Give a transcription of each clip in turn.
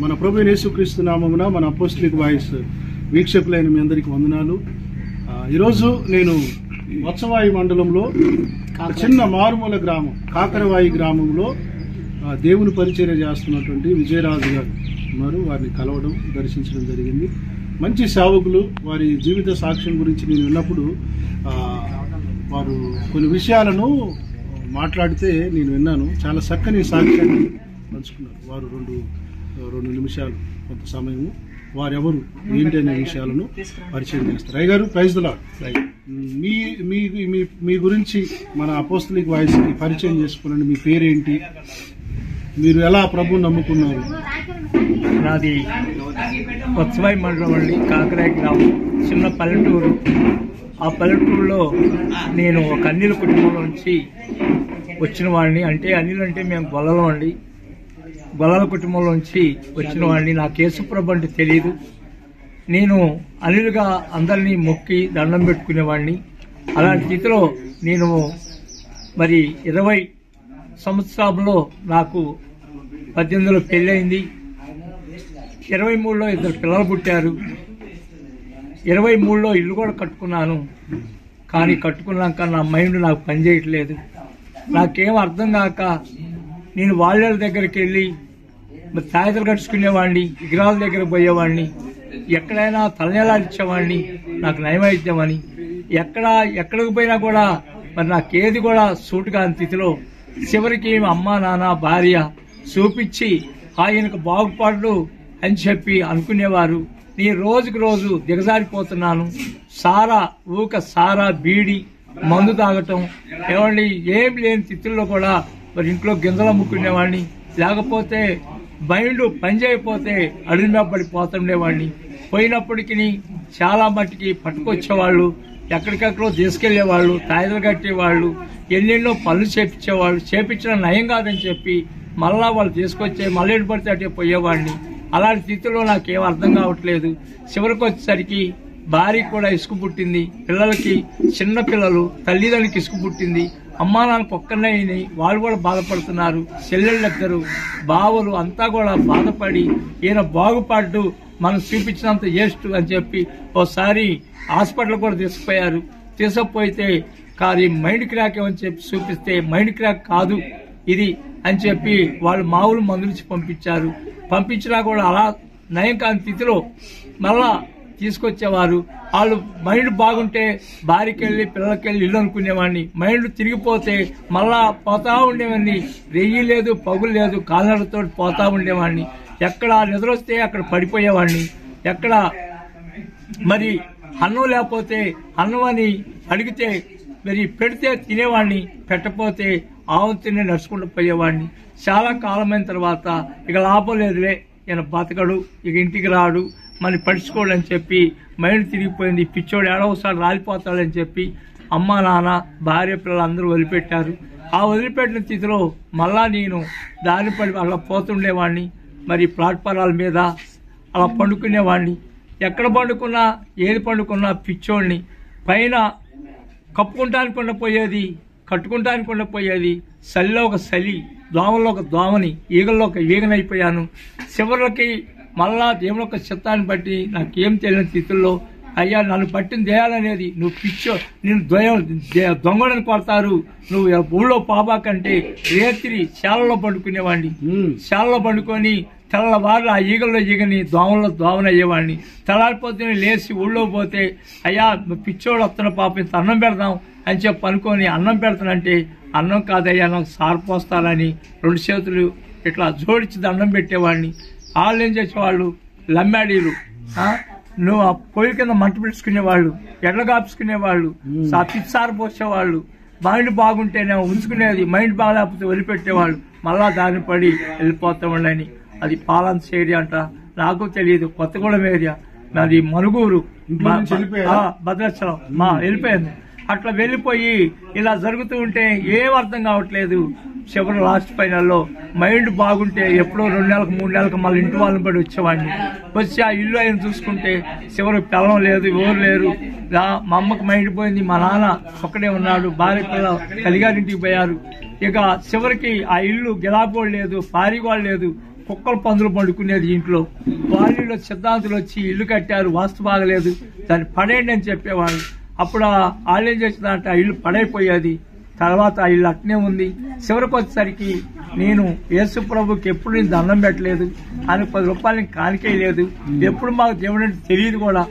మన ప్రభువైన యేసుక్రీస్తు నామమున మన అపోస్తలిక్ వాయిస్ వీక్షకులైన మీ అందరికీ వందనాలు. ఈరోజు నేను వత్సవాయి మండలంలో చిన్న మారుమూల గ్రామం కాకరవాయి గ్రామంలో దేవుని పరిచర్య చేస్తున్నటువంటి విజయరాజు గారు ఉన్నారు. వారిని కలవడం, దర్శించడం జరిగింది. మంచి సేవకులు. వారి జీవిత సాక్ష్యం గురించి నేను విన్నప్పుడు వారు కొన్ని విషయాలను మాట్లాడితే నేను విన్నాను. చాలా చక్కని సాక్ష్యాన్ని పంచుకున్నారు. వారు రెండు నిమిషాలు కొంత సమయము వారెవరు ఏంటి అనే విషయాలను పరిచయం చేస్తారు. అయ్య గారు, ప్రైజ్ ది లార్డ్. మీ గురించి మన అపోస్తలిక్ వాయిస్కి పరిచయం చేసుకోనండి. మీ పేరేంటి? మీరు ఎలా ప్రభువుని నమ్ముకున్నారు? నాది వత్సవాయి మండలం అండి, కాకరాయి గ్రామం, చిన్న పల్లెటూరు. ఆ పల్లెటూరులో నేను ఒక అన్నిల కుటుంబంలో నుంచి వచ్చిన వాడిని. అంటే అన్నిలు అంటే మేము గొల్లలో అండి, గొల్లల కుటుంబంలోంచి వచ్చిన వాడిని. నాకు యేసుప్రభు అంటే తెలియదు. నేను అనిలుగా అందరినీ మొక్కి దండం పెట్టుకునేవాడిని. అలాంటి స్థితిలో నేను మరి 20 సంవత్సరంలో నాకు 18లో పెళ్ళయింది. 23లో 2 పిల్లలు పుట్టారు. 23లో ఇల్లు కూడా కట్టుకున్నాను. కానీ కట్టుకున్నాక నా మైండ్ నాకు పనిచేయట్లేదు. నాకేం అర్థం కాక నేను వాళ్ళ దగ్గరికి వెళ్ళి తాయితలు కట్టుకునేవాడిని, విగ్రహాల దగ్గర పోయేవాడిని, ఎక్కడైనా తలనేలాలు ఇచ్చేవాడిని నాకు నయమైద్దామని. ఎక్కడికి పోయినా కూడా మరి నాకేది కూడా సూట్ కాని స్థితిలో చివరికి అమ్మ, నాన్న, భార్య చూపించి ఆయనకు బాగుపడు అని చెప్పి అనుకునేవారు. నీ రోజుకు రోజు దిగజారిపోతున్నాను. సారా బీడి మందు తాగటం, ఏమండి ఏం లేని స్థితుల్లో కూడా మరి ఇంట్లో గింజలు అమ్ముకునేవాడిని. లేకపోతే మైండ్ పనిచేయకపోతే అడుగు పడిపోతుండేవాడిని. పోయినప్పటికీ చాలా మట్టికి పట్టుకొచ్చేవాళ్ళు, ఎక్కడికెక్కడో తీసుకెళ్లేవాళ్ళు, తాయిదలు కట్టేవాళ్ళు, ఎన్నెన్నో పనులు చేపించేవాళ్ళు. చేపించడం నయం కాదని చెప్పి మళ్ళా వాళ్ళు తీసుకొచ్చే మళ్ళీ పడితే అటే పోయేవాడిని. అలాంటి స్థితిలో నాకేం అర్థం కావట్లేదు. చివరికి వచ్చేసరికి భార్యకి కూడా ఇసుకు పుట్టింది, పిల్లలకి చిన్న పిల్లలు, తల్లిదండ్రులకి ఇసుకు పుట్టింది, అమ్మా నాన్నకు ఒక్కనే అయినాయి. వాళ్ళు కూడా బాధపడుతున్నారు. చెల్లెళ్ళిద్దరు, బావలు అంతా కూడా బాధపడి ఈయన బాగుపడ్డు మనం చూపించినంత వేస్ట్ అని చెప్పి ఓసారి హాస్పిటల్ కూడా తీసుకుపోయారు. తీసుకుపోతే కాదు మైండ్ క్రాక్ ఏమని చెప్పి చూపిస్తే మైండ్ క్రాక్ కాదు ఇది అని చెప్పి వాళ్ళు మామూలు మందులిచ్చి పంపించారు. పంపించినా కూడా అలా నయం కాని స్థితిలో మళ్ళా తీసుకొచ్చేవారు. వాళ్ళు మైండ్ బాగుంటే భార్యకెళ్ళి పిల్లలకెళ్ళి ఇల్లు అనుకునేవాడిని. మైండ్ తిరిగిపోతే మళ్ళా పోతా ఉండేవాడిని. రెయ్యి లేదు, పగులు లేదు, కాళ్ళతో పోతా ఉండేవాడిని. ఎక్కడ నిద్ర వస్తే అక్కడ పడిపోయేవాడిని. ఎక్కడ మరి అన్నం లేకపోతే అన్నం అని అడిగితే మరి పెడితే తినేవాడిని, పెట్టకపోతే ఆవంతిని నడుచుకుంటూ పోయేవాడిని. చాలా కాలమైన తర్వాత ఇక లాభం లేదులే, ఈయన బతకడు, ఇక ఇంటికి రాడు, మన పడుచుకోడని చెప్పి మైండ్ తిరిగిపోయింది. పిచ్చోడు ఏడవసారి రాలిపోతాడని చెప్పి అమ్మ, నాన్న, భార్య, పిల్లలు అందరూ వదిలిపెట్టారు. ఆ వదిలిపెట్టిన స్థితిలో మళ్ళా నేను దారి పడి అలా పోతుండేవాడిని. మరి ప్లాట్ఫారాల మీద అలా పండుకునేవాడిని. ఎక్కడ పండుకున్నా, ఏది పండుకున్నా పిచ్చోడిని. పైన కప్పుకుంటానికి ఉండపోయేది, కట్టుకుంటానికి ఉండపోయేది. చలిలో ఒక చలి, దోమలో ఒక దోమని, ఈగల్లో ఒక ఈగనైపోయాను. చివరికి మళ్ళా దేవుని యొక్క చిత్తాన్ని బట్టి నాకేం తెలియని స్థితుల్లో అయ్యా నన్ను పట్టిన దేయాలనేది నువ్వు పిచ్చో, నేను దొంగడని కొడతారు, నువ్వు ఊళ్ళో పాబాకంటే రేత్రి శాలలో పండుకునేవాడిని. శాలలో పండుకొని తెల్లవారు ఆ ఈగల్లో ఈగని, దోమలో దోమని అయ్యేవాడిని. తెల్లారిపోతే లేచి ఊళ్ళో పోతే అయ్యా పిచ్చోడు వస్తున్న పాప ఇంత అన్నం పెడదాం అని చెప్పి అనుకొని అన్నం పెడతానంటే అన్నం కాదయ్యా నాకు సారు పోస్తానని 2 చేతులు ఇట్లా జోడించి దండం పెట్టేవాడిని. వాళ్ళు ఏం చేసేవాళ్ళు, లమ్మాడీలు, నువ్వు ఆ పొయ్యి కింద మంట పెట్టుకునేవాళ్ళు, ఎడ్ల కాపుకునేవాళ్ళు, పిచ్చారు పోసేవాళ్ళు. మైండ్ బాగుంటేనే ఉంచుకునేది, మైండ్ బాగాలేకపోతే వదిలిపెట్టేవాళ్ళు. మళ్ళా దాన్ని పడి వెళ్ళిపోతామని. అది పాలన్స్ ఏరియా అంట, నాకు తెలియదు. కొత్తగూడెం ఏరియా, నాది మనుగూరు, భద్రాచలం వెళ్ళిపోయింది. అట్లా వెళ్ళిపోయి ఇలా జరుగుతూ ఉంటే ఏం అర్థం కావట్లేదు. చివరి లాస్ట్ ఫైనల్లో మైండ్ బాగుంటే ఎప్పుడో 2 నెలలకు 3 నెలలకు మళ్ళీ ఇంటి వాళ్ళని పడి వచ్చేవాడిని. వచ్చి ఆ ఇల్లు ఆయన చూసుకుంటే చివరికి పిల్లం లేదు, ఎవరు లేరు. మా అమ్మకి మైండ్ పోయింది, మా నాన్న ఒక్కడే ఉన్నాడు, భార్య పిల్ల కలిగారింటికి పోయారు. ఇక చివరికి ఆ ఇల్లు గిలాబోళ్ళు లేదు, పారిగోళ్ళు లేదు, కుక్కలు పందులు పండుకునేది ఇంట్లో. వాళ్ళలో సిద్ధాంతులు వచ్చి ఇల్లు కట్టారు, వాస్తు బాగలేదు, దాన్ని పడేయండి అని చెప్పేవాళ్ళు. అప్పుడు వాళ్ళు ఏం చేసిందంటే ఆ ఇల్లు పడైపోయేది. తర్వాత ఆ ఇల్లు అట్నే ఉంది. చివరికి వచ్చేసరికి నేను యేసు ప్రభుకి ఎప్పుడు నేను దండం పెట్టలేదు, ఆయన 10 రూపాయలు కానికేయలేదు. ఎప్పుడు మాకు దేవుడు అంటే తెలియదు కూడా.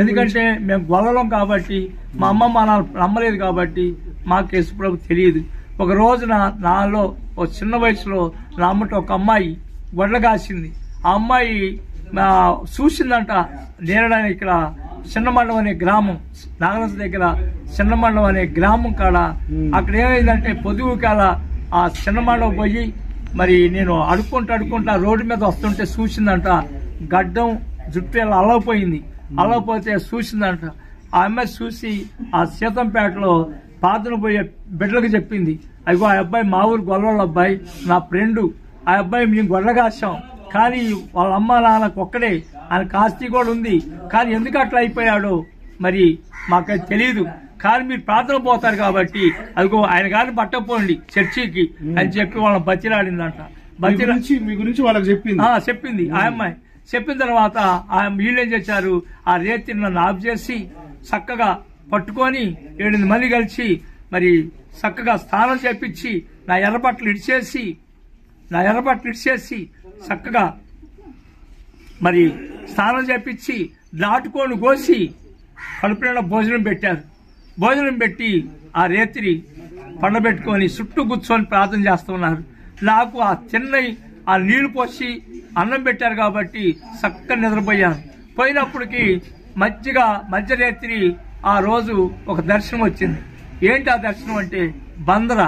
ఎందుకంటే మేము గొల్లలం కాబట్టి, మా అమ్మ మా నాన్న నమ్మలేదు కాబట్టి మాకు యేసు ప్రభు తెలియదు. ఒక రోజున నాలో ఒక చిన్న వయసులో నా అమ్మట ఒక అమ్మాయి గొడ్ల కాసింది. ఆ అమ్మాయి చూసిందంట. నేరడానికి ఇక్కడ చిన్నమండం అనే గ్రామం, నాగరస దగ్గర చిన్నమండం అనే గ్రామం కాడ అక్కడ ఏమైందంటే పొదుగు కాల ఆ చిన్నమండం పోయి మరి నేను అడుక్కుంటా రోడ్డు మీద వస్తుంటే చూసిందంట. గడ్డం జుట్టు ఇలా అల్లకపోయింది. అల్లకపోతే చూసిందంట. ఆ అమ్మాయి చూసి ఆ సీతంపేటలో పాతను పోయే బిడ్డలకు చెప్పింది, అయ్యో ఆ అబ్బాయి మా ఊరు గొల్లవాళ్ళ అబ్బాయి, నా ఫ్రెండు, ఆ అబ్బాయి మేము గొడ్ల కాసాం, కానీ వాళ్ళ అమ్మ నాన్నకు ఒక్కడే, ఆయనకు ఆస్తి కూడా ఉంది, కానీ ఎందుకు అట్లా అయిపోయాడో మరి మాకైతే తెలియదు. కానీ మీరు ప్రార్థన పోతారు కాబట్టి అదిగో ఆయన గారిని పట్టకపోండి చర్చికి అని చెప్పి వాళ్ళని బతిరాడిందంట. మీ గురించి వాళ్ళకి చెప్పింది ఆ అమ్మాయి. చెప్పిన తర్వాత వీళ్ళు ఏం చేశారు, ఆ రేతిని నన్ను ఆఫ్ చేసి చక్కగా పట్టుకొని 8 మంది కలిసి మరి చక్కగా స్నానం చేపించి నా ఎర్రబట్టలు ఇడిచేసి చక్కగా మరి స్నానం చేపించి నాటుకోని కోసి కడుపున భోజనం పెట్టారు. భోజనం పెట్టి ఆ రేతిని పండబెట్టుకొని చుట్టూ కూర్చొని ప్రార్థన చేస్తున్నారు. నాకు ఆ ఆ నీళ్లు పోసి అన్నం పెట్టారు కాబట్టి చక్కగా నిద్రపోయాను. పోయినప్పటికీ మధ్యరాత్రి ఆ రోజు ఒక దర్శనం వచ్చింది. ఏంటి ఆ దర్శనం అంటే బందర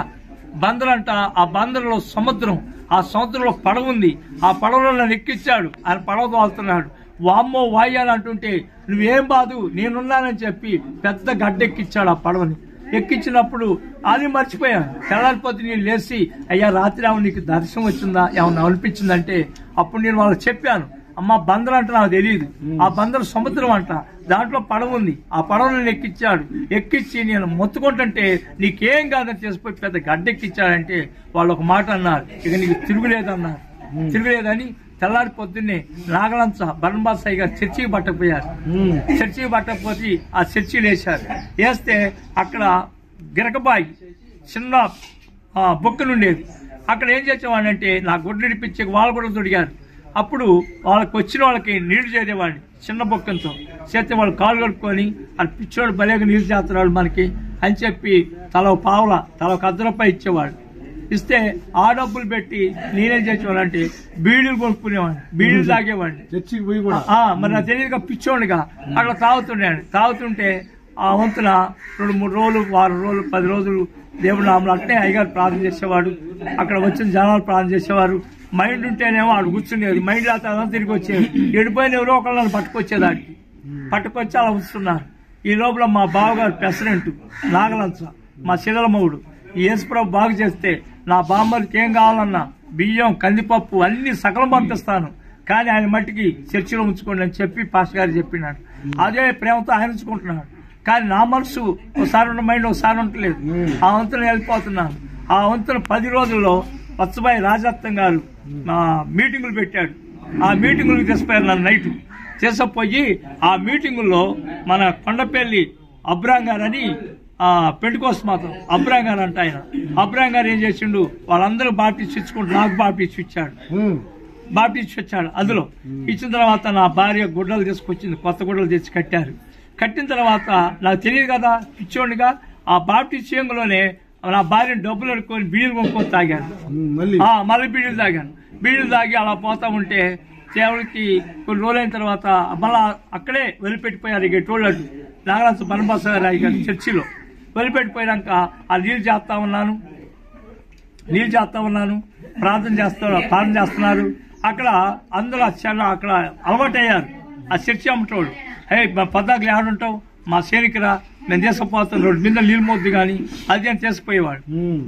అంట. ఆ బందరలో సముద్రం, ఆ సముద్రంలో పడవ ఉంది. ఆ పడవలో నన్ను ఎక్కించాడు. ఆయన పడవ తోలుతున్నాడు. వామ్మో వాయ్యాలు అంటుంటే నువ్వేం బాదు నేనున్నానని చెప్పి పెద్ద గడ్డెక్కిచ్చాడు. ఆ పడవని ఎక్కించినప్పుడు అది మర్చిపోయాను. తెల్లారిపోతే నేను లేచి, అయ్యా రాత్రి ఏమన్నా నీకు దర్శనం వచ్చిందా, ఏమన్నా అనిపించిందంటే అప్పుడు నేను వాళ్ళకి చెప్పాను, అమ్మ బందర్ అంటే నాకు తెలియదు, ఆ బందర్ సముద్రం అంట, దాంట్లో పడవ ఉంది, ఆ పడవను ఎక్కించి నేను మొత్తుకుంటుంటే నీకేం కాదని చేసిపోయి పెద్ద గడ్డెక్కిచ్చాడంటే వాళ్ళు ఒక మాట అన్నారు, ఇక నీకు తిరుగులేదని తెల్లారి పొద్దున్నే నాగలంచ బర్ణబాసాయి గారు చర్చికి పట్టకపోయారు. చర్చికి పట్టకపోతే ఆ చర్చిలు వేస్తే అక్కడ గిరకబాయి చిన్న బొక్కనుండేది. అక్కడ ఏం చేసేవాడినంటే నా గుడ్లు ఇడిపించే వాళ్ళు కూడా తొడిగారు. అప్పుడు వాళ్ళకి వచ్చిన వాళ్ళకి నీళ్లు చేసేవాడిని చిన్న బొక్కంతో చేస్తే వాళ్ళు కాలు కడుక్కొని అది పిచ్చోడు భలేగా నీళ్లు చేస్తున్నాడు మనకి అని చెప్పి తల ₹1 ఇచ్చేవాడు. ఇస్తే ఆ డబ్బులు పెట్టి నేనేం చేసేవాళ్ళంటే బీడీలు కొనుక్కునేవాడిని, బీడీలు తాగేవాడిని. చర్చికి పోయి కూడా మరి నాకు తెలియదుగా పిచ్చోడిగా అట్లా తాగుతుంటే ఆ వంతున 2-3 రోజులు, 6 రోజులు, 10 రోజులు దేవుడు నామలు అంటే అయ్యగారు ప్రార్థన చేసేవాడు. అక్కడ వచ్చిన జనాలు ప్రార్థన చేసేవారు. మైండ్ ఉంటేనేమో ఆడు కూర్చునేది, మైండ్ లేకపోతే తిరిగి వచ్చేది. ఎడిపోయిన ఎవరో ఒకళ్ళు నన్ను పట్టుకొచ్చేదానికి పట్టుకొచ్చి అలా ఉంచుతున్నారు. ఈ లోపల మా బావగారు ప్రెసిడెంట్ నాగలంచ, మా శిలమవుడు, ఈ యేసుప్రభు బాగు చేస్తే నా బామ్మడికి ఏం కావాలన్నా బియ్యం, కందిపప్పు అన్ని సకలం పంపిస్తాను, కానీ ఆయన మట్టికి చర్చిలో ఉంచుకోండి అని చెప్పి పాస్టర్ గారు చెప్పినాడు. అదే ప్రేమతో ఆయన ఉంచుకుంటున్నాడు. కానీ నా మనసు ఒకసారి ఉన్న మైండ్ ఒకసారి ఉండలేదు. ఆ వంతున వెళ్ళిపోతున్నాను. ఆ వంతున 10 రోజుల్లో పచ్చబాయి రాజరత్నం గారు మీటింగులు పెట్టాడు. ఆ మీటింగులకు తీసుకుపోయారు నన్ను నైట్. తీసుకుపోయి ఆ మీటింగుల్లో మన కొండపల్లి అబ్రాం గారు అని పెంటుకోస్ మాత్రం అబ్రాం గారు అంట. ఆయన అబ్రాం గారు ఏం చేసిండు, వాళ్ళందరూ బాప్టిస్ట్ ఇచ్చుకుంటూ నాకు బాప్టిస్ట్ ఇచ్చాడు. అందులో ఇచ్చిన తర్వాత నా భార్య గుడ్డలు తీసుకొచ్చింది, కొత్త గుడ్డలు తెచ్చి కట్టారు. కట్టిన తర్వాత నాకు తెలియదు కదా పిచ్చోడిగా, ఆ బాప్టిస్ట్ చేయంలోనే నా భార్యను డబ్బులు అడుక్కొని బీడీలు కొనుక్కొని తాగాను. మళ్ళీ బీడీలు తాగి అలా పోతా ఉంటే దేవుడికి కొన్ని రోజులైన తర్వాత మళ్ళా అక్కడే వదిలిపెట్టిపోయారు. ఇక ఎటువంటి నాగరాజు బనబాస గారు చర్చిలో వదిలిపెట్టిపోయాక ఆ నీళ్ళు చేస్తా ఉన్నాను, ప్రార్థన చేస్తున్నారు. అక్కడ అందరూ అక్కడ అలవాటయ్యారు. ఆ చర్చి అమ్మటోడు, హే 14 ఆడుంటావు మా సేనికిరా, నేను తీసుకుపోతాను, 2 మీద నీళ్ళు మోద్దు కానీ అది అని తీసుకుపోయేవాడు.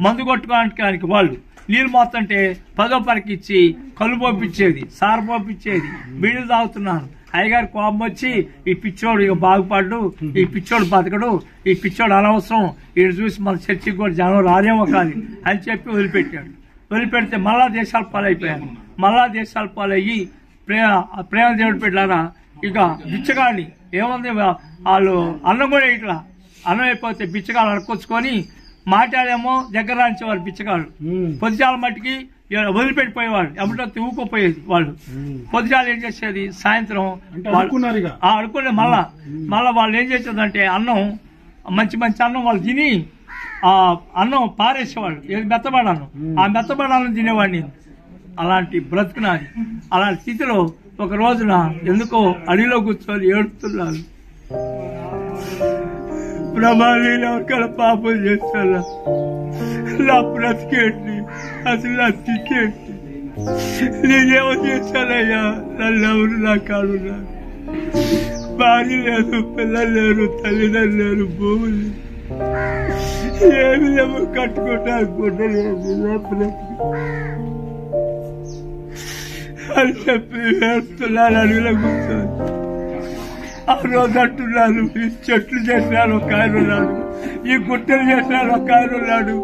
మందు కొట్టుకోవడానికి వాళ్ళు నీళ్ళు మోస్తుంటే 10వ పరికి ఇచ్చి కళ్ళు పోపించేది, సార పోపించేది. బీడీలు తాగుతున్నాను. అయ్యగారి కోపం వచ్చి ఈ పిచ్చోడు ఇక బాగుపడ్డు, ఈ పిచ్చోడు బతకడు, ఈ పిచ్చోడు అనవసరం, వీడు చూసి మన చర్చికి కూడా జనం రారేమో కాదు అని చెప్పి వదిలిపెట్టాడు. వదిలిపెడితే మళ్ళా దేశాలు పాలైపోయాను. మళ్ళా దేశాల పాలయ్యి ప్రేమ దేవుడు పెట్టారా ఇక బిచ్చగాడిని ఏముంది వాళ్ళు అన్నం కూడా ఇట్లా అన్నం అయిపోతే బిచ్చగాళ్ళు అడుకొచ్చుకొని మాట్లాడేమో దగ్గర రానిచేవారు బిచ్చగాళ్ళు. పొద్దుచాల మట్టికి వదిలిపెట్టిపోయేవాళ్ళు, ఎమ్మటో ఊకపోయేది వాళ్ళు. పొద్దుచాలు ఏం చేసేది సాయంత్రం అడుక్కునే మళ్ళా వాళ్ళు ఏం చేసేదంటే అన్నం మంచి మంచి అన్నం వాళ్ళు తిని ఆ అన్నం పారేసేవాళ్ళు, ఏది మెత్తబడాను ఆ మెత్తబడాలను తినేవాడిని. అలాంటి బ్రతుకునాది. అలాంటి స్థితిలో ఒక రోజున ఎందుకో అడిలో కూర్చొని ఏడుస్తున్నాను. ప్రమాణీలు అక్కడ పాపం చేస్తారా, నా బ్రతికేంటి, అసలు నా స్థితి నేనేమో చేశానయ్యా, నన్ను ఎవరు నా కాడున్నారు, భార్య లేదు, పిల్లలు లేరు, తల్లిదండ్రులు లేరు, భూములు ఏమి లేవు, కట్టుకుంటా అనుకుంటలేదు నా బ్రతికి అని చెప్పి వేస్తున్నాను. అడవిలో కూర్చొని ఆ రోజు అంటున్నాను, ఈ చెట్లు చేసినారు ఒక ఆయన ఉన్నాడు, ఈ గుట్టలు చేసినారు ఒక ఆయన ఉన్నాడు,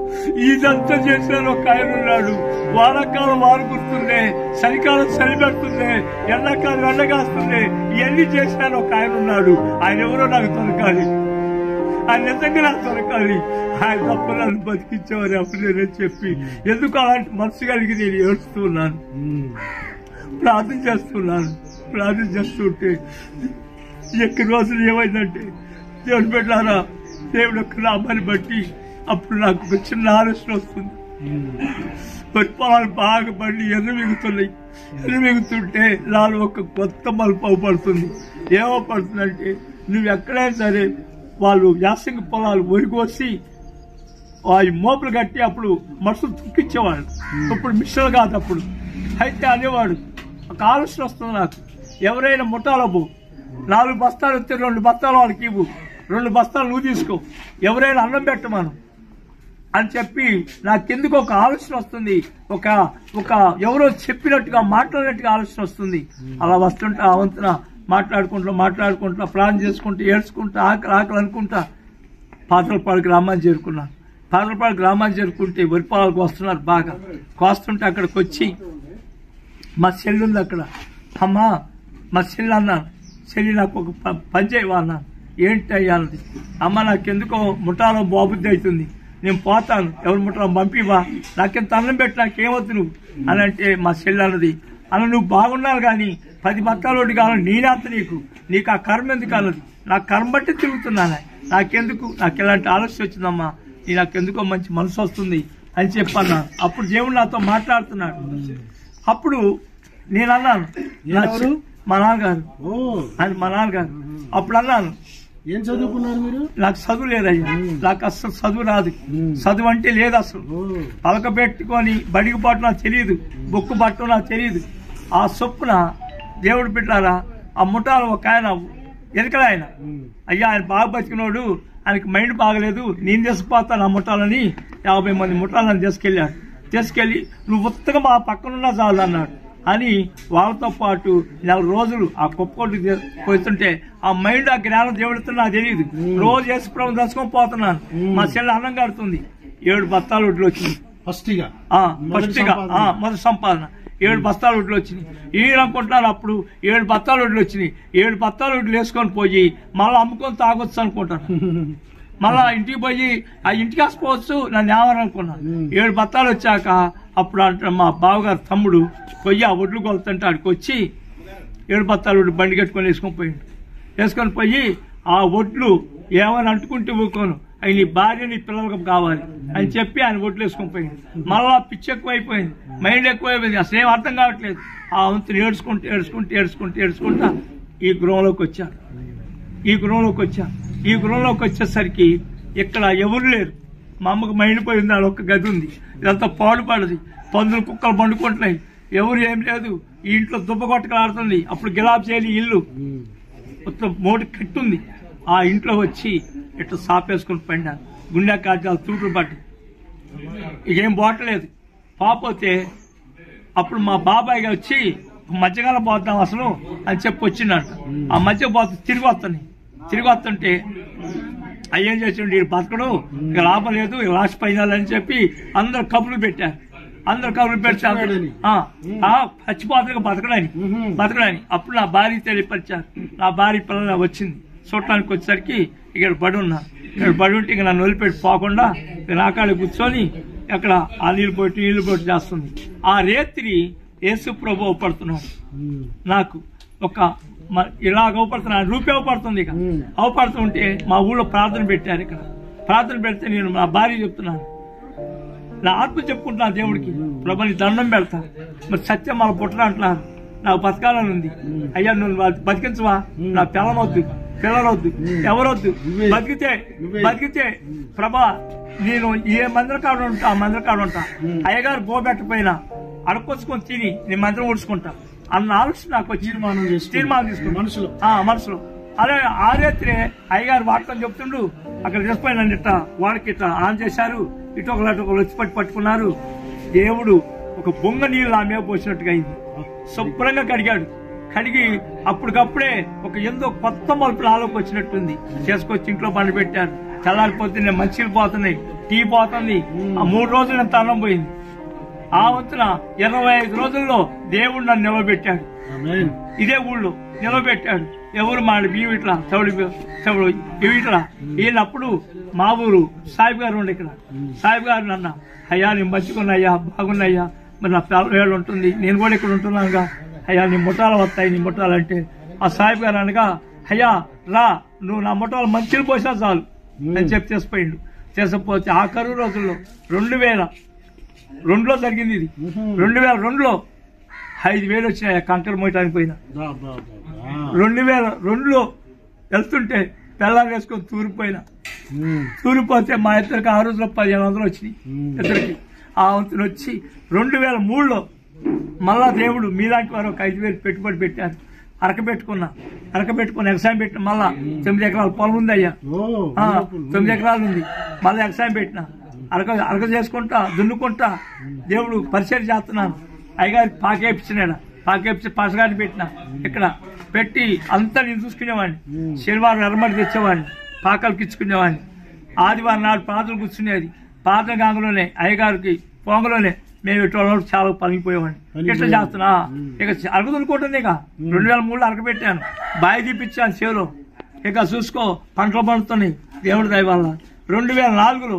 ఇదంతా చేసినారు ఒక ఆయన ఉన్నాడు. వానకాలం వారుకుంటుండే, చలికాలం చలి పెడుతుండే, ఎండాకాలం ఎండగాస్తుండే, ఇవన్నీ చేసినారు ఒక ఆయన ఉన్నాడు. ఆయన ఎవరో నాకు దొరకాలి, ఆయన నిజంగా నాకు దొరకాలి, ఆయన తప్ప నన్ను బతికించేవారు అప్పుడు నేనే చెప్పి ఎందుకు అలాంటి మనసు కలిగి నేను ఏడుస్తున్నాను, ప్రార్థన చేస్తున్నాను. ప్రార్థన చేస్తుంటే ఎక్కడి రోజులు ఏమైందంటే దేవుడు పెట్టారా, దేవుడు యొక్క నామాన్ని బట్టి అప్పుడు నాకు ఒక చిన్న ఆలోచన వస్తుంది. పొలాలు బాగా పడి ఎర్రమిగుతున్నాయి. ఎర్రమిగుతుంటే నాలో ఒక కొత్త మలుపు పడుతుంది. ఏమో పడుతుందంటే నువ్వు ఎక్కడైనా సరే వాళ్ళు యాసంగి పొలాలు ఒరిగోసి ఆ మోపులు కట్టి అప్పుడు మనుషులు తుక్కిచ్చేవాడు. ఇప్పుడు మిషన్లు కాదు అప్పుడు. అయితే అనేవాడు, ఒక ఆలోచన వస్తుంది నాకు, ఎవరైనా ముఠాలో 4 బస్తాలు వస్తే 2 బస్తాలు వాళ్ళకి ఇవ్వు, 2 బస్తాలు నువ్వు తీసుకో, ఎవరైనా అన్నం పెట్టమను అని చెప్పి నాకెందుకు ఒక ఆలోచన వస్తుంది. ఒక ఒక ఎవరో చెప్పినట్టుగా మాట్లాడినట్టుగా ఆలోచన వస్తుంది. అలా వస్తుంటే ఆ వంతున మాట్లాడుకుంటా ప్రాణం చేసుకుంటూ ఏడ్చుకుంటా ఆకలి అనుకుంటా పాత్రపాడు గ్రామాన్ని చేరుకున్నాను. పాత్రపాడు గ్రామాన్ని చేరుకుంటే వరిపాలకు వస్తున్నారు బాగా. కోస్తుంటే అక్కడికి వచ్చి మా చెల్లి ఉంది అక్కడ. అమ్మా మా చెల్లి అన్నాను, చెల్లి నాకు ఒక పని చేయవా అన్నాను. ఏంటి అయ్యాలి, అమ్మ నాకెందుకో ముఠాలో బాబుద్ది అవుతుంది, నేను పోతాను, ఎవరి ముఠాలో పంపివా, నాకెంత అన్నం పెట్టి నాకేమవుతు నువ్వు అని అంటే మా చెల్లి అన్నది, అన్న నువ్వు బాగున్నావు కానీ 10 బత్తాలోటి కావాలి నేనంత నీకు ఆ కర్మ ఎందుకు అన్నది. నా కర్మ బట్టి తిరుగుతున్నాను, నాకెందుకు, నాకు ఎలాంటి ఆలోచన వచ్చిందమ్మా, నాకెందుకో మంచి మనసు వస్తుంది అని చెప్పన్నా. అప్పుడు దేవుడు నాతో మాట్లాడుతున్నాడు. అప్పుడు నేను అన్నాను, మా నాన్నగారు అని మా నాన్నగారు అప్పుడు అన్నాను, ఏం చదువుకున్నారు మీరు? నాకు చదువు లేదయ్యా, నాకు అసలు చదువు రాదు, చదువు అంటే లేదు అసలు. పలక పెట్టుకొని బడికి పట్టు నాకు తెలియదు, బుక్కు పట్టు నాకు తెలియదు. ఆ చొప్పున దేవుడు పెట్టారా ఆ ముఠాలు ఒక ఆయన ఎనకల ఆయన, అయ్యా ఆయన బాగా బతికినోడు, ఆయనకి మైండ్ బాగలేదు, నేను తీసుకుపోతాను ఆ ముఠాలని 50 మంది ముఠాలను తీసుకెళ్లి నువ్వు ఉత్తగా మా పక్కనున్నా చాలు అన్నాడు. అని వాళ్ళతో పాటు 4 రోజులు ఆ కుప్పకొట్టు పోతుంటే ఆ మైండ్ ఆ జ్ఞానం దేవుడితో నాకు తెలియదు. రోజు వేసి ప్రభుత్వం దర్శకం పోతున్నాను. మా చెల్లి అన్నం కడుతుంది. 7 బస్తాలు వడ్లు వచ్చింది ఫస్ట్గా మొదటి సంపాదన. 7 బస్తాలు వడ్లు వచ్చినాయి. ఈయన అనుకుంటున్నారు అప్పుడు 7 బస్తాలు వడ్లు వచ్చినాయి. 7 బస్తాలు వడ్లు వేసుకొని పోయి మళ్ళీ అమ్ముకొని తాగొచ్చు అనుకుంటాను. మళ్ళా ఇంటికి పోయి ఆ ఇంటికి వేసుకోవచ్చు నన్ను ఏమనుకున్నాను. 7 బత్తాలు వచ్చాక అప్పుడు అంటే మా బావగారు తమ్ముడు పోయి ఆ ఒడ్లు కొలుతుంటే ఆడికి వచ్చి 7 బత్తాలు ఒడ్లు బండి కట్టుకొని వేసుకొని పోయి ఆ ఒడ్లు ఏమని అంటుకుంటూ ఊరుకోను, అవి నీ భార్య నీ పిల్లలకు కావాలి అని చెప్పి ఆయన ఒడ్లు వేసుకొని పోయింది. మళ్ళా పిచ్చి ఎక్కువైపోయింది, మైండ్ ఎక్కువైపోయింది, అసలు ఏం అర్థం కావట్లేదు. ఆ వంతుని ఏడ్చుకుంటా ఈ గృహంలోకి వచ్చా. ఈ గృహంలోకి వచ్చేసరికి ఇక్కడ ఎవరు లేరు. మా అమ్మకు మైండిపోయింది, ఆడ ఒక్క గది ఉంది, ఇదంతా పాడుపడది, పందులు కుక్కలు పండుకుంటున్నాయి, ఎవరు ఏం లేదు. ఈ ఇంట్లో దుబ్బ కొట్టకలాడుతుంది. అప్పుడు గిలాబ్ చేయని ఇల్లు మొత్తం మోటి కట్టుంది. ఆ ఇంట్లో వచ్చి ఇట్లా సాపేసుకుని పడినాను. గుండె కాజాలు తూట్లు పట్టి ఇకేం పోవట్లేదు. పోతే అప్పుడు మా బాబాయ్ వచ్చి మధ్యకాలం పోతాం అసలు అని చెప్పి వచ్చిందంట. ఆ మధ్య పోతే తిరిగి వస్తుంటే అయ్యేం చేసిండు, ఈ బతకడు, ఇక లాభం లేదు, ఇక లాస్ట్ పైనాలని చెప్పి అందరు కబుర్లు పెట్టారు. అందరు కబుర్లు పెట్టారు చచ్చిపోతారు బతకడానికి అప్పుడు నా భార్య తెలియపరిచారు. నా భార్య పిల్లలు వచ్చింది. చూడటానికి వచ్చేసరికి ఇక్కడ పడి ఉన్నా. ఇక్కడ పడి ఉంటే ఇక నన్ను వదిలిపెట్టి పోకుండా నా కాడ కూర్చొని అక్కడ ఆ నీళ్ళు పోటీ చేస్తుంది. ఆ రేత్రి యేసు ప్రభు అవపడుతున్నాడు. నాకు ఒక ఇలాగ అవపడుతున్నాను, రూపే అవపడుతుంది. ఇక అవపడుతుంటే మా ఊళ్ళో ప్రార్థన పెట్టారు. ఇక్కడ ప్రార్థన పెడితే నేను నా భార్య చెప్తున్నాను, నా ఆత్మ చెప్పుకుంటున్నా దేవుడికి, ప్రభు నీ దండం పెడతా, మరి సత్యం మన పుట్టరా అంటున్నారు. నాకు బతకాలని ఉంది. అయ్యా నువ్వు బతికించవా, నా పిల్లలవద్దు, పిల్లలవద్దు, ఎవరొద్దు, బతికితే ప్రభా నేను ఏ మందిర కాడ ఉంటా ఆ మందిర కాడ ఉంటా, అయ్యగారు పోబెట్టపోయినా అడకొచ్చుకొని తిని నేను మందిరం ఊడ్చుకుంటా అన్న ఆలోచన నాకు వచ్చి తీర్మానం తీసుకున్నాను మనసులో. అదే ఆ రేత్రి అయ్యగారు వాడతాను చెప్తుండు. అక్కడ తీసుకుపోయినండి ఇట్లా వాడికి ఇట్లా ఆన్ చేశారు. ఇటు ఒకళ్ళు వచ్చి పట్టుకున్నారు. దేవుడు ఒక బొంగ నీళ్ళు నా మీద పోసినట్టుగా అయింది. శుభ్రంగా కడిగి అప్పటికప్పుడే ఒక ఎంతో కొత్త మలుపు నాలోకి వచ్చినట్టుంది. చేసుకొచ్చి ఇంట్లో బండి పెట్టారు. చల్లారిపోతుంది, మంచిలు పోతున్నాయి, టీ పోతుంది. ఆ 3 రోజులు ఎంత అన్నం పోయింది. ఆ వంతున 25 రోజుల్లో దేవుడు నన్ను నిలబెట్టాడు. ఇదే ఊళ్ళో నిలబెట్టాడు. ఎవరు మాట బియ్యం ఇట్లా చవుడు ఇట్లా ఈయనప్పుడు మా ఊరు సాహిబ్ గారు ఉండే. ఇక్కడ సాహిబ్ గారు నన్న అయ్యా నేను మంచుకున్నాయ్యా, బాగున్నాయ్యా, మరి నా పిల్లలు ఉంటుంది, నేను కూడా ఇక్కడ ఉంటున్నానుగా, అయ్యా నీ ముఠాలు వస్తాయి, నీ ముఠాలంటే ఆ సాహిబ్ గారు అనగా అయ్యా రా నువ్వు నా ముఠాలు మంచిలు పోసినా చాలు అని చెప్పి చేసిపోయిండు. చేసపోతే ఆ కరువు రోజుల్లో 2002లో జరిగింది. ఇది 2002లో 5,000 వచ్చినాయి కంకర మోయటానికి పోయినా. 2002లో వెళ్తుంటే పెళ్ళాలు వేసుకొని తూరిపోతే మా ఇద్దరికి ఆ రోజులో 1,500 వచ్చినాయి ఇద్దరికి. ఆ వంతులు వచ్చి 2003లో మళ్ళా దేవుడు మీలాంటి వారు ఒక 5,000 పెట్టుబడి పెట్టారు. అరకబెట్టుకుని ఎగ్జామ్ పెట్టిన. మళ్ళా 9 ఎకరాల పొలం ఉంది అయ్యా, 9 ఎకరాలు ఉంది. మళ్ళీ ఎగ్జామ్ పెట్టిన. అరక చేసుకుంటా దున్నుకుంటా దేవుడు పరిచయం చేస్తున్నాను. అయ్యగారి పాకేపించి పసగాని పెట్టిన. ఇక్కడ పెట్టి అంతా నేను చూసుకునేవాడిని. శనివారం ఎర్రమడి తెచ్చేవాడిని, పాకాలకు ఇచ్చుకునేవాడిని. ఆదివారం నాడు పాత్రలు కూర్చునేది. పాత్ర గాంగలోనే అయ్యగారికి పొంగలోనే మేము ఇటు చాలా పలిగిపోయేవాడిని. ఇట్లా చేస్తున్నా ఇక అరగదునుకుంటుంది. ఇక 2003లో అరకబెట్టాను, బావి తీపిచ్చాను చెవులో. ఇక చూసుకో పంటలు పండుతున్నాయి దేవుడి దయ వల్ల. 2004లో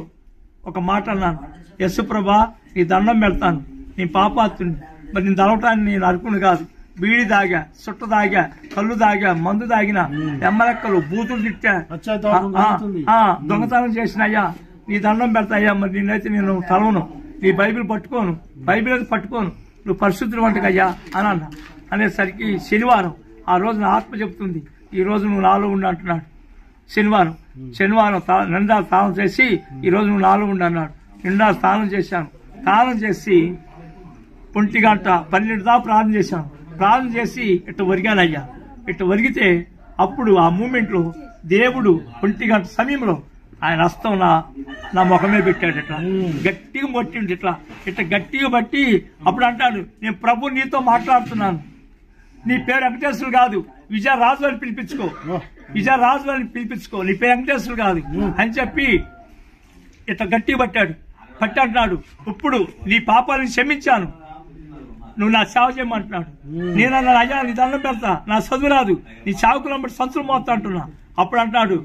ఒక మాట అన్నాను, యస్సు ప్రభా నీ దండం పెడతాను, నీ పాపాత్తుని, మరి నేను తలవటాన్ని నేను అరుకుని కాదు. బీడి తాగా, సుట్ట తాగా, కళ్ళు తాగా, మందు తాగిన, ఎమ్మలెక్కలు, బూతులు తిట్టా, దొంగతనం చేసినయ్యా, నీ దండం పెడతాయ్యా, మరి నేనైతే నేను తలవను, నీ బైబిల్ పట్టుకోను, బైబిల్ అయితే పట్టుకోను, నువ్వు పరిశుద్ధులు వంటకయ్యా అని అన్నా. అనేసరికి శనివారం ఆ రోజు నా ఆత్మ చెప్తుంది, ఈ రోజు నువ్వు నాలో ఉండి అంటున్నాడు. శనివారం నిండా స్నానం చేసి ఈ రోజు నువ్వు నాలో ఉండి అన్నాడు. నిండా స్నానం చేశాను. స్నానం చేసి 1 గంట 12 దాకా ప్రార్థన చేశాను. ప్రార్థన చేసి ఇట్లా ఒరిగానయ్యా. ఇట్లా ఒరిగితే అప్పుడు ఆ మూమెంట్లో దేవుడు 1 గంట సమయంలో ఆయన హస్తం నా ముఖమే పెట్టాడు. ఇట్లా గట్టిగా పట్టిండు. ఇట్లా గట్టిగా బట్టి అప్పుడు అంటాడు, నేను ప్రభు నీతో మాట్లాడుతున్నాను, నీ పేరు వెంకటేశ్వరులు కాదు, విజయరాజు అని పిలిపించుకో, విజయరాజు అని పిలిపించుకో, నీ పేరు వెంకటేశ్వరులు కాదు అని చెప్పి ఇట్లా గట్టిగా పట్టి అంటున్నాడు, ఇప్పుడు నీ పాపాలను క్షమించాను, నువ్వు నా సేవ చేయమంటున్నాడు. నేనన్నా అయ్యా నీ దండం పెడతా, నా చదువు రాదు, నీ చావుకులను బట్టి సంచులు మోస్తా అంటున్నా. అప్పుడు అంటున్నాడు,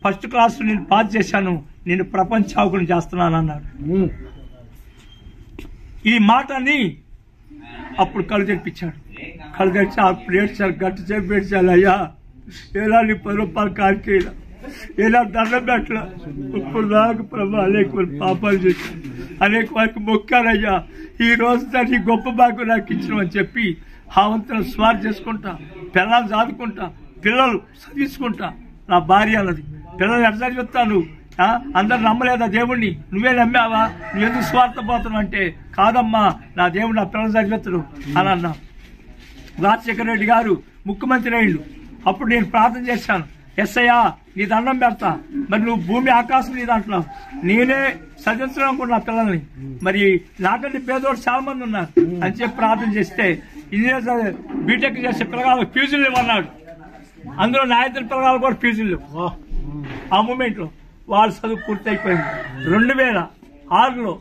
ఫస్ట్ క్లాస్ నేను పాస్ చేశాను, నేను ప్రపంచ చావుకుని చేస్తున్నాను అన్నాడు. ఈ మాటని అప్పుడు కళ్ళు తెప్పించాడు. కళ్ళు తెచ్చి అప్పుడు ఏడ్చారు, గట్టి చెప్పి ఏడ్చాలి, అయ్యా ఎలా నీ 10 రూపాయలు కారికేలా, ఎలా దండం పెట్టలా, ఇప్పుడు నాకు ప్రభు అనేక పాపాలు చేశాను, అనేక వారికి మొక్కానయ్యా, ఈ రోజు నీ గొప్ప భాగ్యం నాకు ఇచ్చిన అని చెప్పి ఆ వంతున స్వార్ చేసుకుంటా, పిల్లలు చదువుకుంటా, పిల్లలు చదివించుకుంటా. నా భార్య అన్నది, పిల్లలు ఎట్లా చదివిస్తాను, అందరు నమ్మలేదా దేవుణ్ణి, నువ్వే నమ్మావా, నువ్వెందుకు స్వార్థపోతున్నావు అంటే, కాదమ్మా నా దేవుడు నా పిల్లలు చదివిస్తాడు అని అన్నా. రాజశేఖర రెడ్డి గారు ముఖ్యమంత్రి అయ్యిండు. అప్పుడు నేను ప్రార్థన చేశాను, ఎస్ఐయా నీ దండం పెడతా, మరి నువ్వు భూమి ఆకాశం నీ అంటున్నావు, నేనే చదివించడం అనుకున్నా పిల్లల్ని, మరి నాకంటే పేదోడు చాలా మంది ఉన్నారు అని చెప్పి ప్రార్థన చేస్తే, ఇంజనీర్ బీటెక్ చేసే పిల్లగాళ్ళకి ఫీజులు ఇవ్వన్నాడు. అందులో నా ఇద్దరు పిల్లగాళ్ళు కూడా ఫీజులు లేవు. ఆ మూమెంట్లో వాళ్ళ చదువు పూర్తి అయిపోయింది. 2006లో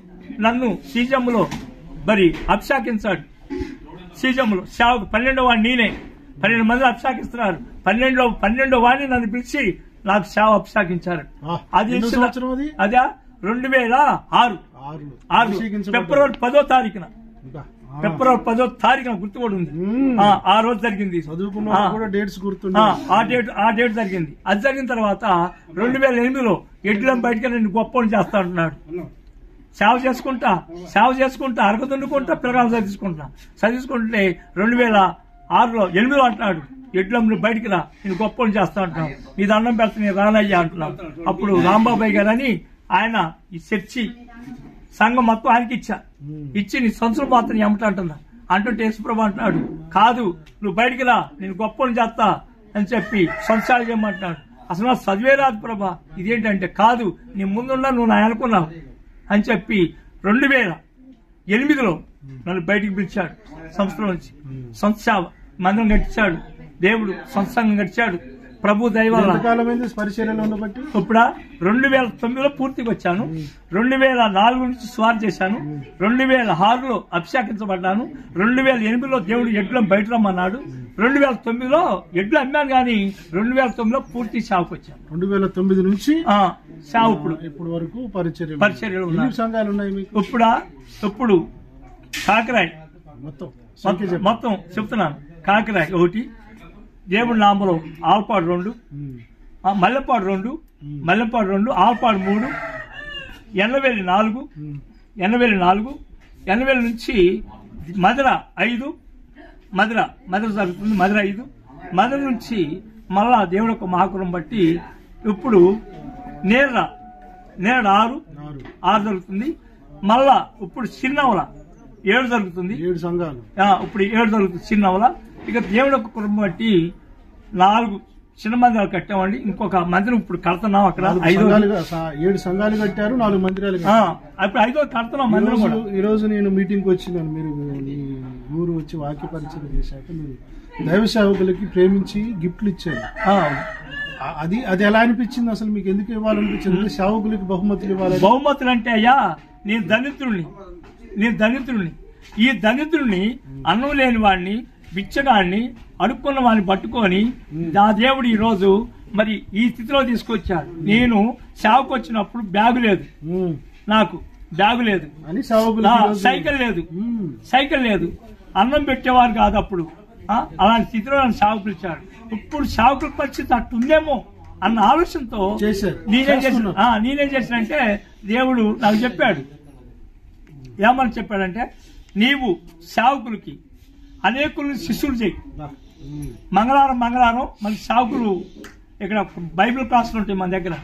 నన్ను సీజంలో మరి అభిషేకించాడు. సీజంలో సేవకు 12వ వాడిని నేనే. 12 మంది అభిషేకిస్తున్నారు. 12వ వాడిని నన్ను పిలిచి నాకు సేవ అభిషేకించారు. అది అదే 2006 ఫిబ్రవరి 10వ తారీఖున. ఫిబ్రవరి 10వ తారీఖున గుర్తు కూడా ఉంది. ఆ రోజు జరిగింది. ఆ డేట్ జరిగింది. అది జరిగిన తర్వాత 2008లో ఎడ్లం బయటకి నేను గొప్ప చేస్తా అంటున్నాడు. సేవ చేసుకుంటా అరగదుండుకుంటా పిల్లగాలు చదివించుకుంటే 2006లో 8లో అంటున్నాడు, ఎడ్లంని బయటికి రా, నేను గొప్ప చేస్తా అంటున్నాను, నీ దండం పెడతా నేను రానయ్యా అంటున్నాను. అప్పుడు రాంబాబాయ్ గారు అని ఆయన ఈ చర్చి సంఘం మొత్తం ఆయనకి ఇచ్చి నీ సంచులు మాత్రం ఏమంటా అంటుంటే యేసుప్రభు అంటున్నాడు, కాదు నువ్వు బయటికి రా, నేను గొప్ప చేస్తా అని చెప్పి సంసారం చేయమంటున్నాడు. అసలు నాకు చదివే రాదు ప్రభా, ఇదేంటంటే కాదు నీ ముందున్నా నువ్వు నా అనుకున్నావు అని చెప్పి 2008లో నన్ను బయటికి పిలిచాడు. సంస్థల నుంచి సంస్థ మందిరం కట్టించాడు దేవుడు, సంస్థంగం కట్టించాడు ప్రభు దయవల్ల. ఇప్పుడు 2009లో పూర్తిగా వచ్చాను. 2004 నుంచి స్వార్ చేశాను. 2006లో అభిషేకించబడ్డాను. 2008లో దేవుడు ఎడ్లం బయట రమ్మన్నాడు. 2009లో ఎడ్లు అమ్మాను కానీ 2009లో పూర్తి సేవకు వచ్చాను. 2009 నుంచి సేవ ఇప్పుడు వరకు పరిచర్యలు సంఘాలు ఉన్నాయి. ఇప్పుడు కాకరాయ్ మొత్తం చెప్తున్నాను. కాకరాయ్ ఒకటి, దేవుడి నామలో ఆల్పాడు 2, మల్లెపాడు 2, ఆల్పాడు 3, ఎన్నవేలి 4, ఎన్నవేలి నుంచి మధుర 5, మధుర జరుగుతుంది. మధుర 5, మధుర నుంచి మళ్ళా దేవుడు ఒక మహాకురం బట్టి ఇప్పుడు నేర 6 జరుగుతుంది. మళ్ళా ఇప్పుడు చిన్నవల 7 జరుగుతుంది. 7 సంఘాలు ఇప్పుడు 7 జరుగుతుంది చిన్నవల. ఇక దేవుడు ఒక కుటుంబం బట్టి 4 చిన్న మందిరాలు కట్టామండి. ఇంకొక మందిరం ఇప్పుడు కడుతున్నాం. అక్కడ 7 సంఘాలు కట్టారు, 4 మందిరాలు. ఇప్పుడు 5వ కడుతున్నాం మందిరం. ఈ రోజు నేను మీటింగ్ కి వచ్చినాను. మీరు ఊరు వచ్చి వాక్య పరిచయం చేశాక మీరు దైవ సేవకులకి ప్రేమించి గిఫ్ట్లు ఇచ్చారు. అది ఎలా అనిపించింది? అసలు మీకు ఎందుకు ఇవ్వాలనిపించింది? సేవకులకి బహుమతులు ఇవ్వాలి. బహుమతులు అంటే అయ్యా నేను దళితుడిని. ఈ దళితుడిని అన్నం లేని వాడిని, బిచ్చగాడిని, అడుక్కున్న వాడిని పట్టుకొని నా దేవుడు ఈ రోజు మరి ఈ స్థితిలో తీసుకొచ్చాడు. నేను సేవకు వచ్చినప్పుడు బ్యాగు లేదు, నాకు బ్యాగు లేదు, సైకిల్ లేదు, అన్నం పెట్టేవారు కాదు అప్పుడు. అలాంటి స్థితిలో నన్ను సేవకులు ఇచ్చాడు. ఇప్పుడు సేవకుల పరిస్థితి అట్టుందేమో అన్న ఆలోచనతో నేనేం చేశానంటే దేవుడు నాకు చెప్పాడు. ఏమని చెప్పాడంటే, నీవు సేవకులకి అనేకులను శిష్యులు చేయి. మంగళవారం మన సేవకులు ఇక్కడ బైబిల్ క్లాసులు ఉంటాయి మన దగ్గర.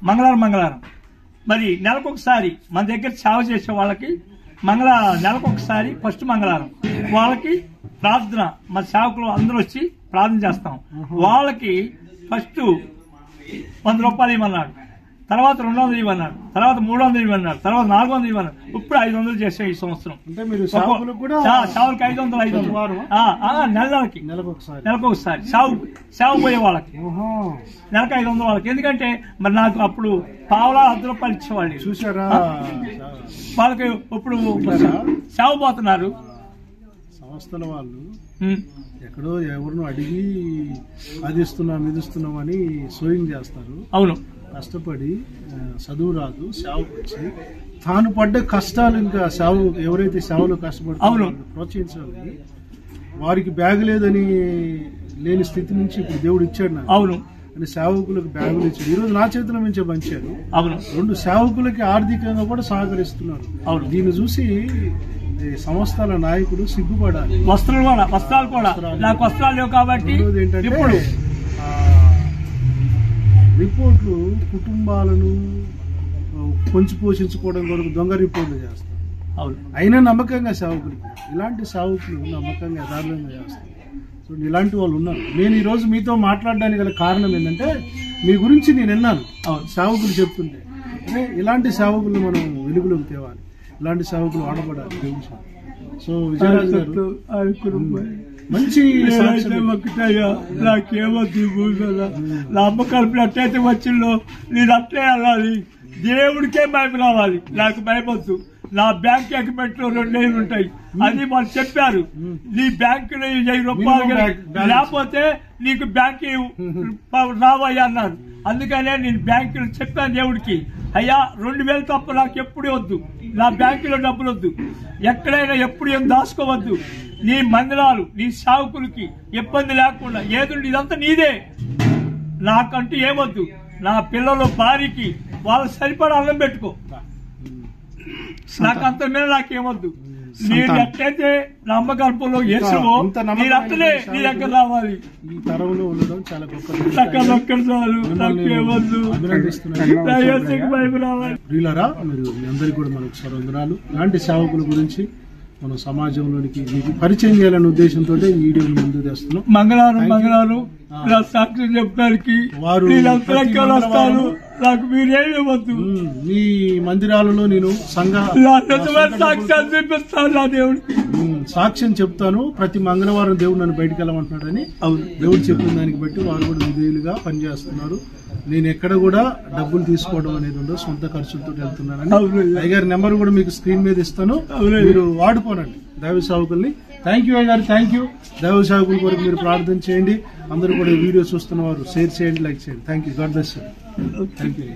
మంగళవారం మరి నెలకొకసారి మన దగ్గర సేవ చేసే వాళ్ళకి నెలకొకసారి ఫస్ట్ మంగళవారం వాళ్ళకి ప్రార్థన, మన సేవకులు అందరూ వచ్చి ప్రార్థన చేస్తాం. వాళ్ళకి ఫస్ట్ 100 రూపాయలు ఇవ్వమన్నాడు, తర్వాత 200 ఇవ్వన్నాడు, తర్వాత 300 ఇవ్వన్నాడు, తర్వాత 400 ఇవ్వన్నాడు. ఇప్పుడు 500 చేసాం ఈ సంవత్సరం. సేవలకి 500 నెలకొకసారి సేవ పోయే వాళ్ళకి నెలకు 500 వాళ్ళకి. ఎందుకంటే మరి నాకు అప్పుడు పావలా 10 రూపాయలు ఇచ్చేవాళ్ళు. చూసారా వాళ్ళకి ఇప్పుడు సేవ పోతున్నారు. సంస్థల వాళ్ళు ఎక్కడో ఎవరినో అడిగి అది ఇస్తున్నాం అని సోయింగ్ చేస్తారు. అవును, కష్టపడి చదువు రాదు సేవకు వచ్చి తాను పడ్డ కష్టాలు, ఇంకా ఎవరైతే సేవలో కష్టపడుతున్నారో ప్రోత్సహించాలి. వారికి బ్యాగ్ లేదని లేని స్థితి నుంచి ఇప్పుడు దేవుడు ఇచ్చాడు నాకు. అవును, అని సేవకులకు బ్యాగులు ఇచ్చాడు. ఈ రోజు నా చేతుల నుంచే పంచారు. అవును, 2 సేవకులకి ఆర్థికంగా కూడా సహకరిస్తున్నారు. అవును, దీన్ని చూసి సంస్థల నాయకుడు సిగ్గుపడాలి. వస్త్రాలు కూడా నాకు వస్త్రాలు లేవు కాబట్టి ఏంటంటే రిపోర్ట్లు కుటుంబాలను కొంచెం పోషించుకోవడం కొరకు దొంగ రిపోర్ట్లు చేస్తారు. అయినా నమ్మకంగా సేవకులు, ఇలాంటి సేవకులు నమ్మకంగా యథార్థంగా చేస్తారు. సో ఇలాంటి వాళ్ళు ఉన్నారు. నేను ఈ రోజు మీతో మాట్లాడడానికి గల కారణం ఏంటంటే మీ గురించి నేను విన్నాను సేవకులు చెప్తుంటే. ఇలాంటి సేవకులు మనం వెలుగులోకి తేవాలి, ఇలాంటి సేవకులు ఆడబడాలి దేవుని. సో విజయరాజు గారు మంచి నాకేమొద్దు నా అమ్మ కలుపులు ఎట్లయితే వచ్చిందో నేను అట్లే వెళ్ళాలి. దేవుడికే భయం రావాలి, నాకు భయపొద్దు. నా బ్యాంక్ అకౌంట్ లో 2,000 ఉంటాయి. అది వాళ్ళు చెప్పారు, నీ బ్యాంకులో 1,000 రూపాయలు లేకపోతే నీకు బ్యాంక్ రావయ్యా అన్నారు. అందుకనే నేను బ్యాంకులో చెప్పాను దేవుడికి, అయ్యా 2,000 తప్ప నాకు ఎప్పుడు వద్దు, నా బ్యాంకులో డబ్బులు వద్దు, ఎక్కడైనా ఎప్పుడు ఏం దాచుకోవద్దు, నీ మందిరాలు నీ సేవకులకి ఇబ్బంది లేకుండా ఏదుండి ఇదంతా నీదే, నాకంటూ ఏమొద్దు, నా పిల్లలు భార్యకి వాళ్ళ సరిపడా అన్నం పెట్టుకో, నాకు అంత మీద నాకేమొద్దు, నేను ఎట్లయితే నమ్మకంలో వేసావో నేను అట్లనే నీ దగ్గర రావాలి. ఈ తరంలో ఉండడం చాలా గొప్ప. ప్రియులారా, మీరు మీ అందరికీ కూడా మనకు వందనాలు. ఇలాంటి సేవకుల గురించి మనం సమాజంలోనికి మీకు పరిచయం చేయాలనే ఉద్దేశంతో ఈ వీడియోని ముందు తెస్తున్నాం. మంగళవారం సాక్షి చెప్పడానికి వారు వస్తాను, నాకు మీరేమి వద్దు, మీ మందిరాలలో నేను సాక్ష్యాలు చూపిస్తాను, నా దేవుడికి సాక్ష్యం చెప్తాను. ప్రతి మంగళవారం దేవుడు నన్ను బయటకు వెళ్ళమంటున్నాడని దేవుడు చెప్పిన దానికి బట్టి వారు కూడా విధేయులుగా పనిచేస్తున్నారు. నేను ఎక్కడ కూడా డబ్బులు తీసుకోవడం అనేది ఉండదు, సొంత ఖర్చులతో వెళ్తున్నానని. అయ్యగారి నెంబర్ కూడా మీకు స్క్రీన్ మీద ఇస్తాను, మీరు వాడుకోనండి దైవ సేవకుల్ని. థ్యాంక్ యూ అయ్యగారు, థ్యాంక్ యూ. దైవ సేవకుల కొరకు మీరు ప్రార్థన చేయండి. అందరూ కూడా ఈ వీడియో చూస్తున్న వారు షేర్ చేయండి, లైక్ చేయండి. Thank you. God bless you. Thank you.